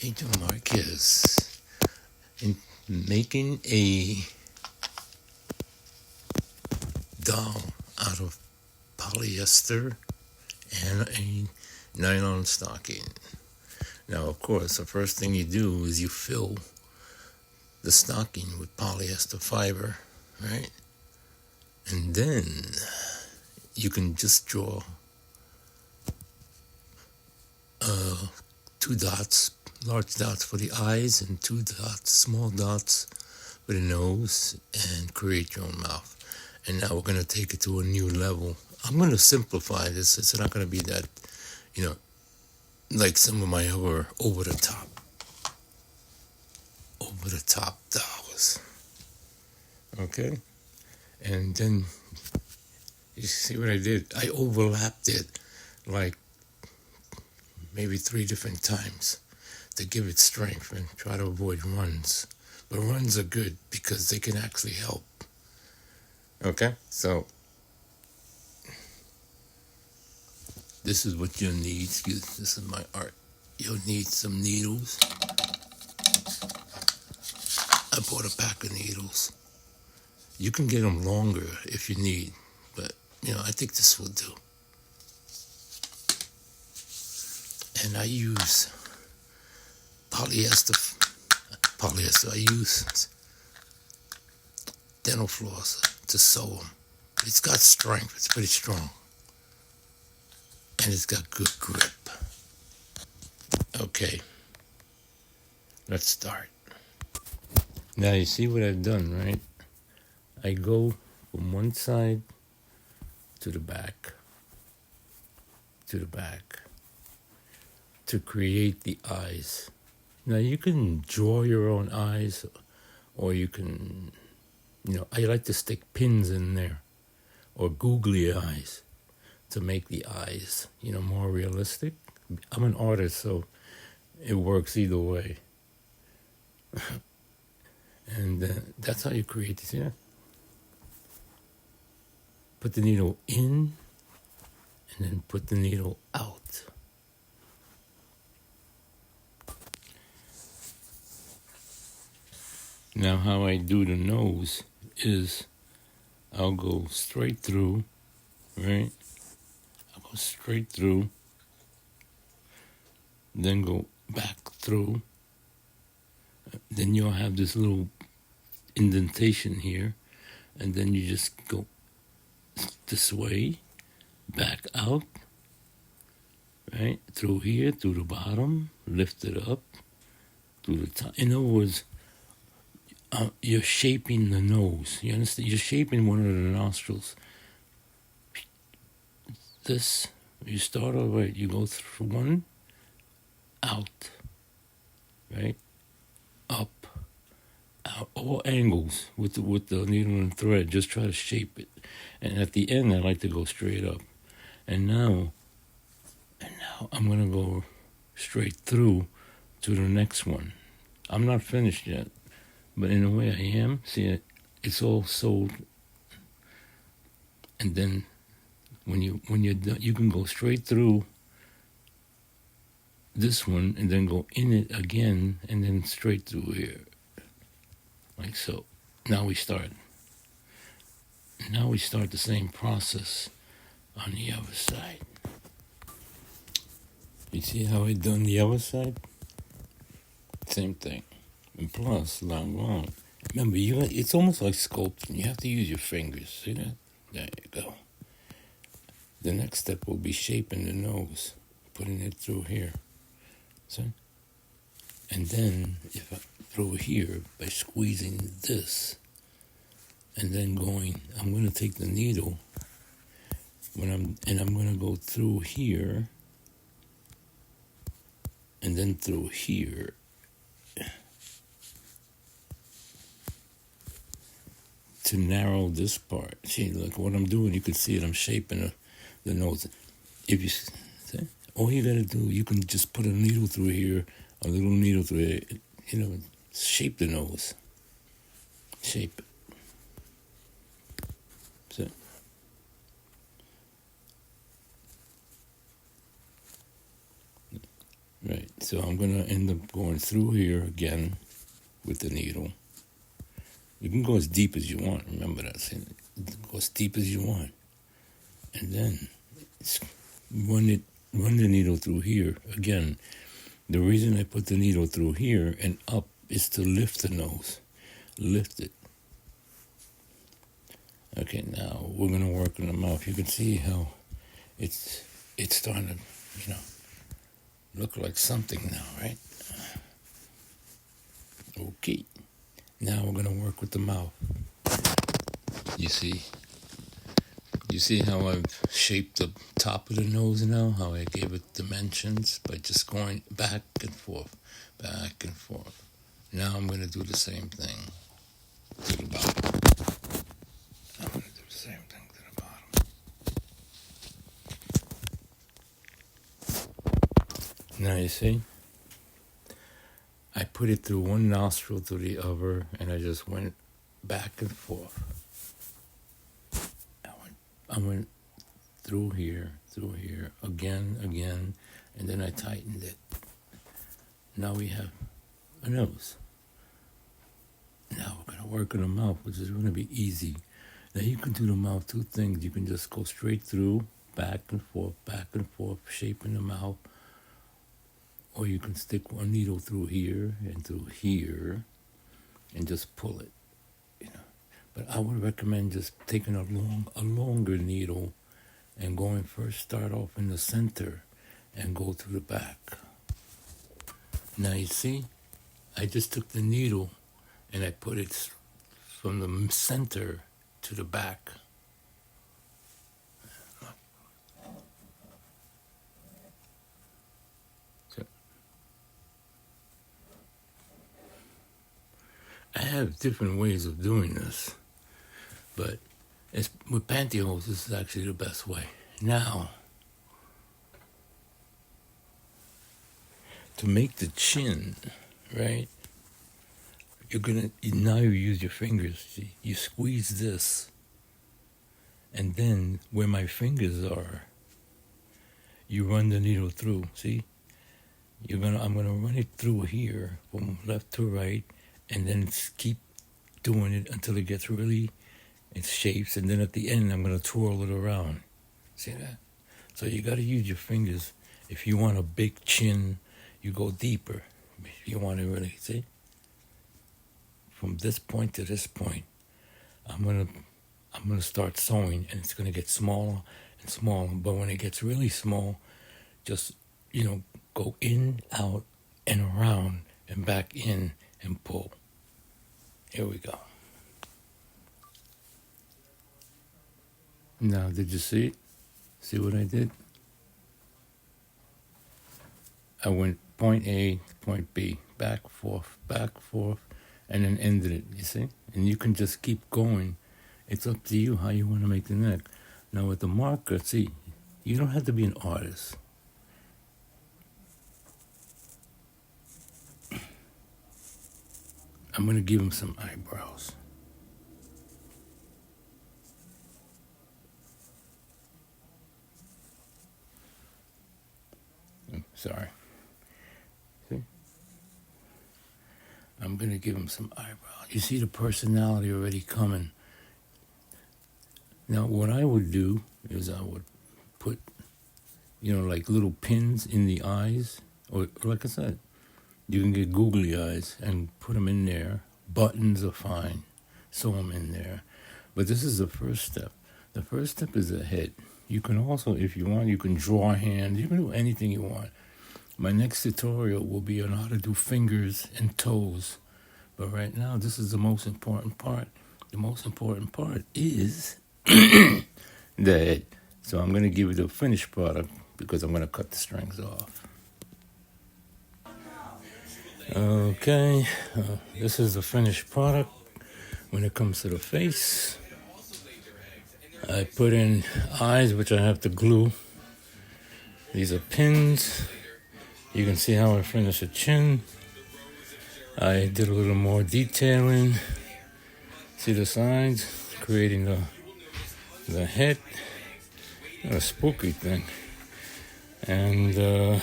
Agent Marquez in making a doll out of polyester and a nylon stocking. Now, of course, the first thing you do is you fill the stocking with polyester fiber, right? And then you can just draw two dots, large dots for the eyes and two dots, small dots for the nose, and create your own mouth. And now we're going to take it to a new level. I'm going to simplify this. It's not going to be that, like some of my other over the top dolls. Okay? And then, you see what I did? I overlapped it like maybe 3 different times to give it strength and try to avoid runs. But runs are good because they can actually help. Okay? So, this is what you'll need. This is my art. You'll need some needles. I bought a pack of needles. You can get them longer if you need, but, I think this will do. And I use polyester. I use dental floss to sew them. It's got strength. It's pretty strong. And it's got good grip. Okay. Let's start. Now you see what I've done, right? I go from one side to the back, to create the eyes. Now you can draw your own eyes, or you can, I like to stick pins in there, or googly eyes to make the eyes, more realistic. I'm an artist, so it works either way. And that's how you create this, Put the needle in, and then put the needle out. Now how I do the nose is I'll go straight through, right? I'll go straight through, then go back through. Then you'll have this little indentation here, and then you just go this way, back out, right? Through here, through the bottom, lift it up, through the top. In other words, you're shaping the nose. You understand? You're shaping one of the nostrils. This, you start over, you go through one, out, right? Up, out, all angles with the needle and thread. Just try to shape it. And at the end, I like to go straight up. And now I'm going to go straight through to the next one. I'm not finished yet. But in a way I am. See, it's all sewed. And then when you're done, you can go straight through this one and then go in it again and then straight through here. Like so. Now we start the same process on the other side. You see how I done the other side? Same thing. And plus, long. Remember, it's almost like sculpting. You have to use your fingers. See that? There you go. The next step will be shaping the nose, putting it through here. See? And then, if I through here, by squeezing this, and then I'm going to take the needle, I'm going to go through here, and then through here. To narrow this part. See, like what I'm doing, you can see it, I'm shaping the nose. If you see, all you gotta do, you can just put a needle through here, a little needle through here, shape the nose. Shape it. See? Right, so I'm going to end up going through here again with the needle. You can go as deep as you want, remember that. Go as deep as you want. And then run the needle through here. Again, the reason I put the needle through here and up is to lift the nose. Lift it. Okay, now we're going to work on the mouth. You can see how it's starting to, look like something now, right? Okay. Now we're going to work with the mouth. You see how I've shaped the top of the nose now? How I gave it dimensions by just going back and forth, back and forth. Now I'm going to do the same thing to the bottom. I'm going to do the same thing to the bottom. Now you see? I put it through one nostril to the other, and I just went back and forth. I went through here, again, and then I tightened it. Now we have a nose. Now we're going to work on the mouth, which is going to be easy. Now you can do the mouth two things. You can just go straight through, back and forth, shaping the mouth. Or you can stick one needle through here and through here and just pull it. But I would recommend just taking a longer needle and going first, start off in the center and go to the back. Now you see, I just took the needle and I put it from the center to the back. I have different ways of doing this, but with pantyhose, this is actually the best way. Now, to make the chin, right, now you use your fingers. See? You squeeze this, and then where my fingers are, you run the needle through. See? I'm gonna run it through here from left to right, and then keep doing it until it gets really, it shapes, and then at the end I'm going to twirl it around. See that? So you got to use your fingers. If you want a big chin, you go deeper. If you want to really, see? From this point to this point, I'm gonna start sewing, and it's going to get smaller and smaller. But when it gets really small, just, go in, out, and around, and back in, and pull. Here we go. Now, did you see it? See what I did? I went point A to point B, back, forth, and then ended it, you see? And you can just keep going. It's up to you how you want to make the neck. Now, with the marker, see, you don't have to be an artist. I'm going to give him some eyebrows. Sorry. See? I'm going to give him some eyebrows. You see the personality already coming. Now, what I would do is I would put, like little pins in the eyes. Or, like I said, you can get googly eyes and put them in there. Buttons are fine. Sew them in there. But this is the first step. The first step is the head. You can also, if you want, you can draw hands. You can do anything you want. My next tutorial will be on how to do fingers and toes. But right now, this is the most important part. The most important part is the head. So I'm going to give you the finished product because I'm going to cut the strings off. Okay, this is the finished product when it comes to the face. I put in eyes, which I have to glue. These are pins. You can see how I finished the chin. I did a little more detailing. See the sides, creating the head. A spooky thing. And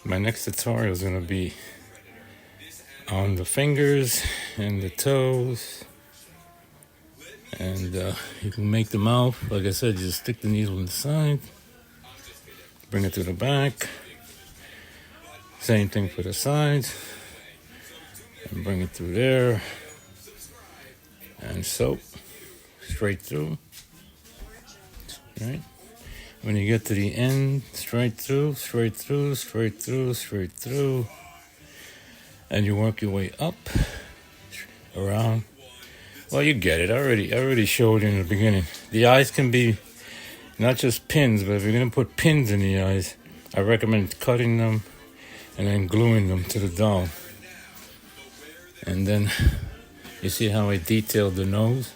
My next tutorial is going to be on the fingers and the toes. And you can make the mouth. Like I said, just stick the needle inside. Bring it to the back. Same thing for the sides. And bring it through there. And so, straight through. Right? When you get to the end, straight through, straight through, straight through, straight through. And you work your way up, around. Well, you get it. I already showed you in the beginning. The eyes can be not just pins, but if you're going to put pins in the eyes, I recommend cutting them and then gluing them to the doll. And then, you see how I detailed the nose?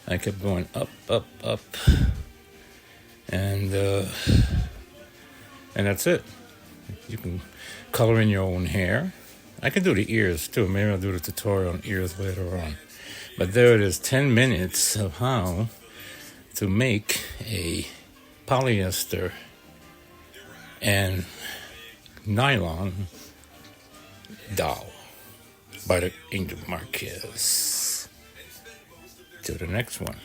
I kept going up, up, up. And that's it. You can color in your own hair. I can do the ears too. Maybe I'll do the tutorial on ears later on. But there it is, 10 minutes of how to make a polyester and nylon doll by the Angel Marquez. To the next one.